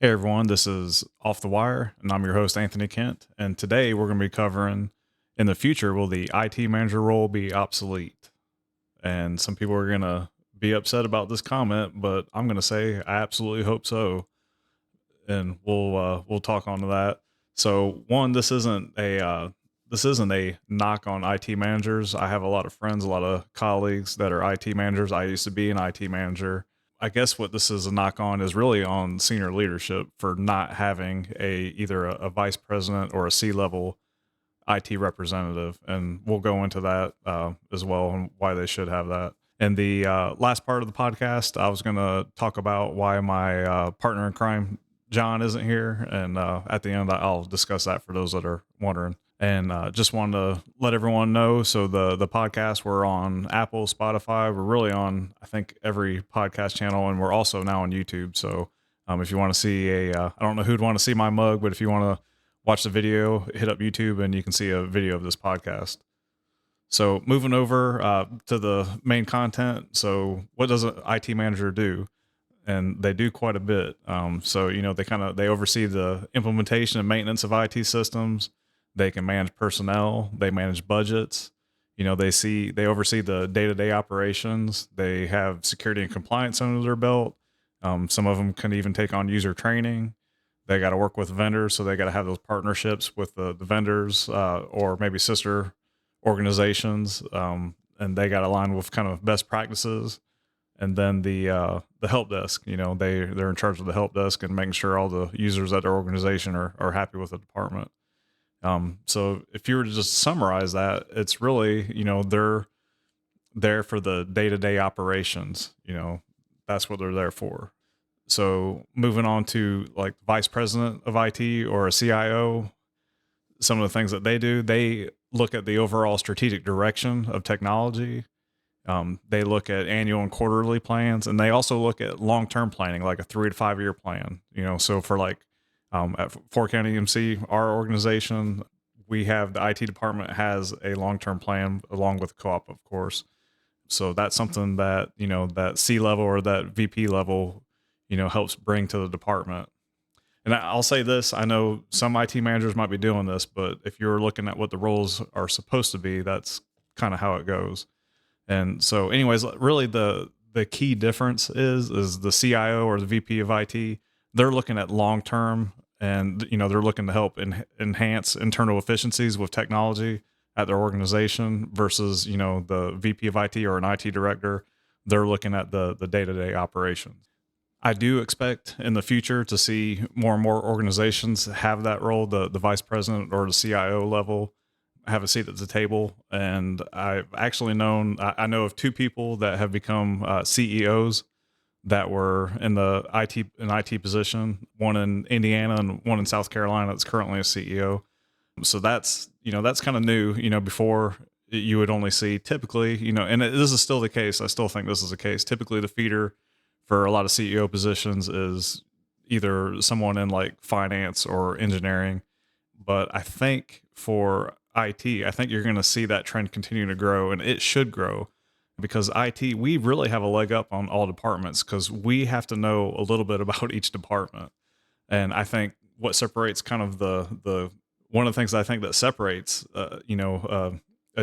Hey everyone, this is Off the Wire, and I'm your host, Anthony Kent. And today we're going to be covering in the future, will the IT manager role be obsolete? And some people are going to be upset about this comment, but I'm going to say I absolutely hope so. And we'll talk on to that. So one, this isn't a knock on IT managers. I have a lot of friends, a lot of colleagues that are IT managers. I used to be an IT manager. I guess what this is a knock on is really on senior leadership for not having either a vice president or a C level IT representative, and we'll go into that as well and why they should have that. In the last part of the podcast, I was going to talk about why my partner in crime, John, isn't here, and at the end, I'll discuss that for those that are wondering. And just wanted to let everyone know. So the podcast, we're on Apple, Spotify. We're really on, I think, every podcast channel, and we're also now on YouTube. So if you want to see I don't know who'd want to see my mug, but if you want to watch the video, hit up YouTube, and you can see a video of this podcast. So moving over to the main content. So what does an IT manager do? And they do quite a bit. So they oversee the implementation and maintenance of IT systems. They can manage personnel. They manage budgets. They oversee the day-to-day operations. They have security and compliance under their belt. Some of them can even take on user training. They got to work with vendors, so they got to have those partnerships with the vendors or maybe sister organizations, and they got to align with kind of best practices. And then the help desk, they're in charge of the help desk and making sure all the users at their organization are happy with the department. So if you were to just summarize that, it's really they're there for the day to day operations. That's what they're there for. So moving on to like vice president of IT or a CIO, some of the things that they look at the overall strategic direction of technology. They look at annual and quarterly plans, and they also look at long-term planning, like a 3 to 5 year plan. So for like at Fort County EMC, our organization, we have the IT department has a long-term plan along with the co-op, of course. So that's something that that C level or that VP level helps bring to the department. And I'll say this, I know some IT managers might be doing this, but if you're looking at what the roles are supposed to be, that's kind of how it goes. And so anyways, really the key difference is the CIO or the VP of IT, they're looking at long term, and they're looking to help enhance internal efficiencies with technology at their organization versus the VP of IT or an IT director, they're looking at the day-to-day operations. I do expect in the future to see more and more organizations have that role, the vice president or the CIO level have a seat at the table. And I've actually I know of two people that have become CEOs that were in the IT position, one in Indiana and one in South Carolina that's currently a CEO. So that's kind of new. Before you would only see typically, and this is still the case. I still think this is the case. Typically, the feeder for a lot of CEO positions is either someone in like finance or engineering. But I think for IT, I think you're going to see that trend continue to grow, and it should grow because IT, we really have a leg up on all departments because we have to know a little bit about each department. And I think what separates kind of the one of the things I think that separates, a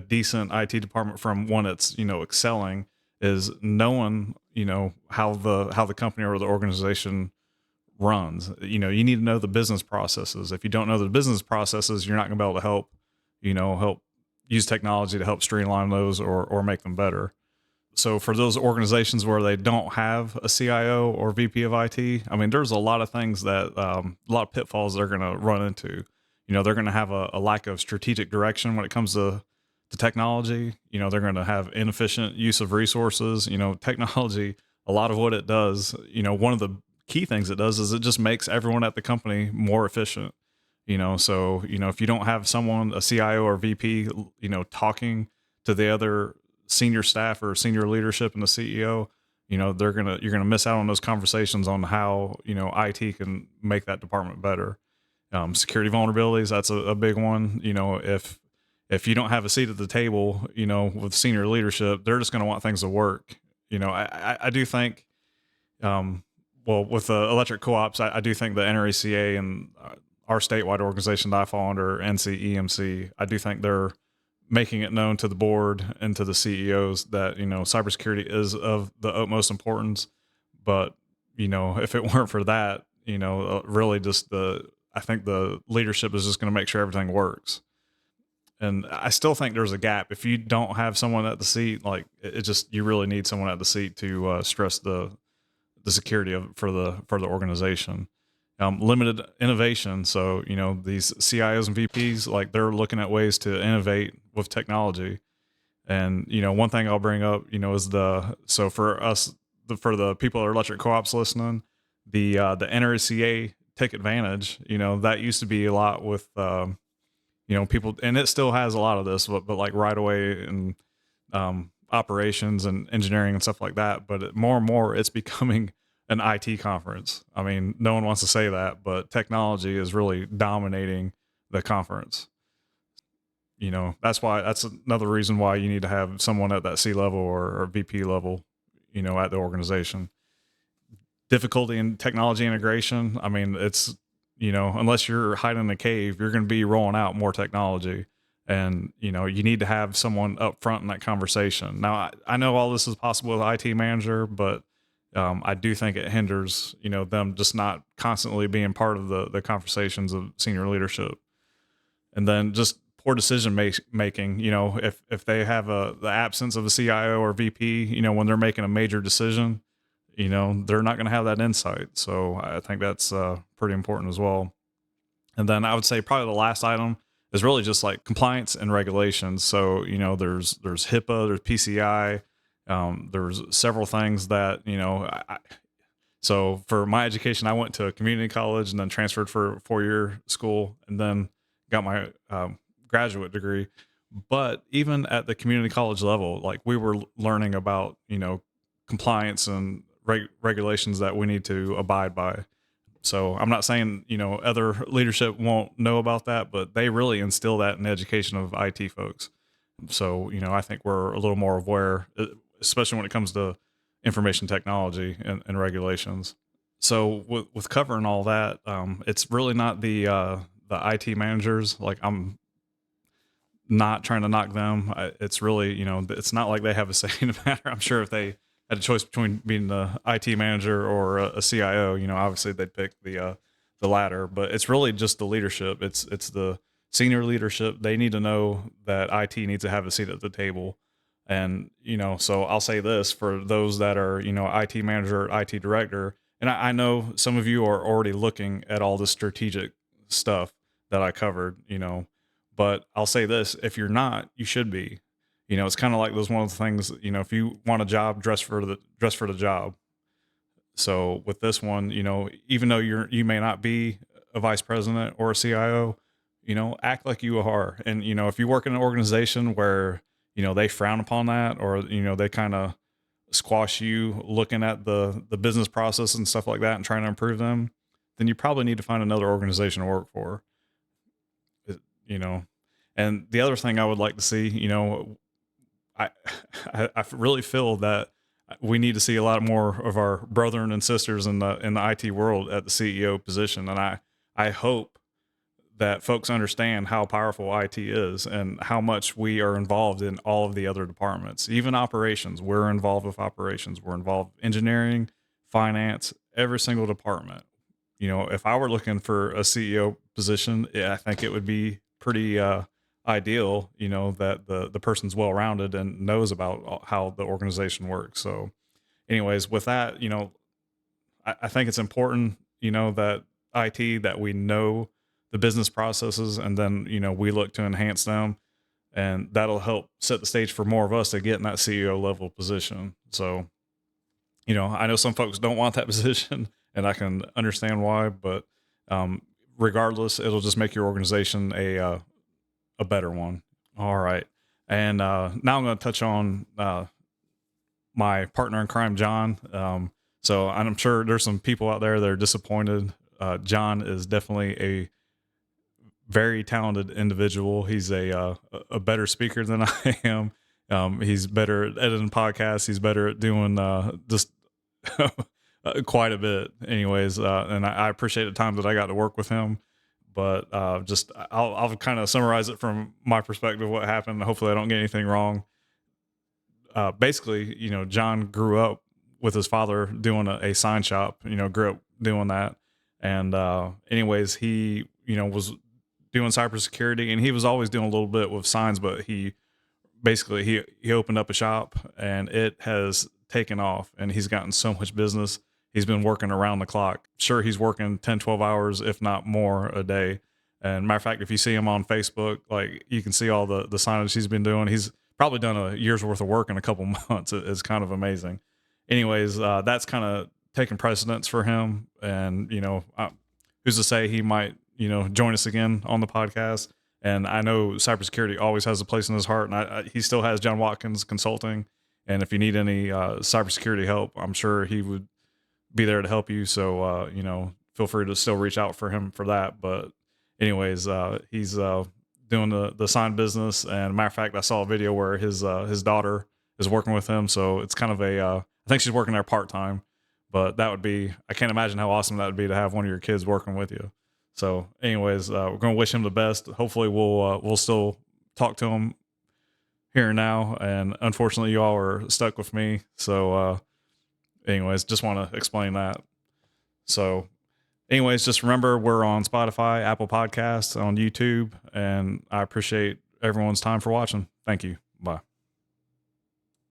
decent IT department from one that's excelling is knowing how the company or the organization runs. You need to know the business processes. If you don't know the business processes, you're not going to be able to help use technology to help streamline those or make them better. So for those organizations where they don't have a CIO or VP of IT, I mean, there's a lot of things that a lot of pitfalls they're going to run into. They're going to have a lack of strategic direction when it comes to technology. They're going to have inefficient use of resources. Technology, a lot of what it does, one of the key things it does is it just makes everyone at the company more efficient. So if you don't have someone, a CIO or VP, talking to the other senior staff or senior leadership and the CEO, you're gonna miss out on those conversations on how IT can make that department better. Security vulnerabilities, that's a big one. If you don't have a seat at the table, with senior leadership, they're just going to want things to work. I do think, um, well, with the electric co-ops, I do think the NRECA and our statewide organization that I fall under, NCEMC, I do think they're making it known to the board and to the CEOs that, cybersecurity is of the utmost importance. But, if it weren't for that, really just I think the leadership is just going to make sure everything works. And I still think there's a gap. If you don't have someone at the seat, like it just, you really need someone at the seat to stress the security for the organization. Limited innovation. So, these CIOs and VPs, like they're looking at ways to innovate with technology. And, one thing I'll bring up, is so for us, for the people that are electric co-ops listening, the NRCA Take Advantage, that used to be a lot with, people, and it still has a lot of this, but like right away and operations and engineering and stuff like that. But more and more, it's becoming an IT conference. I mean, no one wants to say that, but technology is really dominating the conference. That's another reason why you need to have someone at that C level or VP level, at the organization. Difficulty in technology integration. I mean, it's, unless you're hiding in a cave, you're going to be rolling out more technology. And, you need to have someone up front in that conversation. Now, I know all this is possible with IT manager, but I do think it hinders, them just not constantly being part of the conversations of senior leadership. And then just poor decision making, if they have the absence of a CIO or VP, when they're making a major decision, they're not going to have that insight. So I think that's pretty important as well. And then I would say probably the last item is really just like compliance and regulations. So, there's HIPAA, there's PCI, there's several things that, so for my education, I went to a community college and then transferred for a 4-year school and then got my graduate degree. But even at the community college level, like we were learning about, compliance and regulations that we need to abide by. So I'm not saying, other leadership won't know about that, but they really instill that in the education of IT folks. So, I think we're a little more aware, especially when it comes to information technology and regulations. So with covering all that, it's really not the IT managers. Like I'm not trying to knock them. It's really, it's not like they have a say in the matter. I'm sure if they had a choice between being the IT manager or a CIO, obviously they'd pick the latter. But it's really just the leadership. It's the senior leadership. They need to know that IT needs to have a seat at the table. And, so I'll say this for those that are, IT manager, IT director, and I know some of you are already looking at all the strategic stuff that I covered, but I'll say this, if you're not, you should be. It's kind of like those one of the things, if you want a job, dress for the job. So with this one, even though you may not be a vice president or a CIO, act like you are. And, if you work in an organization where, they frown upon that or, they kind of squash you looking at the business process and stuff like that and trying to improve them, then you probably need to find another organization to work for. And the other thing I would like to see, I I really feel that we need to see a lot more of our brethren and sisters in the IT world at the CEO position. And I hope that folks understand how powerful IT is and how much we are involved in all of the other departments, even operations. We're involved with operations. We're involved engineering, finance, every single department. If I were looking for a CEO position, I think it would be pretty ideal, that the person's well-rounded and knows about how the organization works. So anyways, with that, I think it's important, that that we know the business processes and then, we look to enhance them and that'll help set the stage for more of us to get in that CEO level position. So, I know some folks don't want that position and I can understand why, but regardless, it'll just make your organization a better one. All right. And now I'm going to touch on my partner in crime, John. So I'm sure there's some people out there that are disappointed. John is definitely a very talented individual. He's a better speaker than I am. He's better at editing podcasts. He's better at doing just quite a bit. Anyways, and I appreciate the time that I got to work with him. But just I'll kind of summarize it from my perspective what happened. Hopefully, I don't get anything wrong. Basically, John grew up with his father doing a sign shop. Grew up doing that, and anyways, he was doing cybersecurity, and he was always doing a little bit with signs, but he opened up a shop, and it has taken off, and he's gotten so much business. He's been working around the clock. Sure, he's working 10, 12 hours, if not more, a day. And matter of fact, if you see him on Facebook, like you can see all the signage he's been doing. He's probably done a year's worth of work in a couple months. It's kind of amazing. Anyways, that's kind of taken precedence for him. And, who's to say he might, join us again on the podcast. And I know cybersecurity always has a place in his heart. And he still has John Watkins Consulting. And if you need any cybersecurity help, I'm sure he would be there to help you. So, feel free to still reach out for him for that. But anyways, he's doing the sign business. And matter of fact, I saw a video where his daughter is working with him. So it's kind of I think she's working there part-time, but I can't imagine how awesome that would be to have one of your kids working with you. So anyways, we're going to wish him the best. Hopefully we'll still talk to him here and now. And unfortunately you all are stuck with me. So, anyways, just want to explain that. So anyways, just remember we're on Spotify, Apple Podcasts, on YouTube, and I appreciate everyone's time for watching. Thank you. Bye.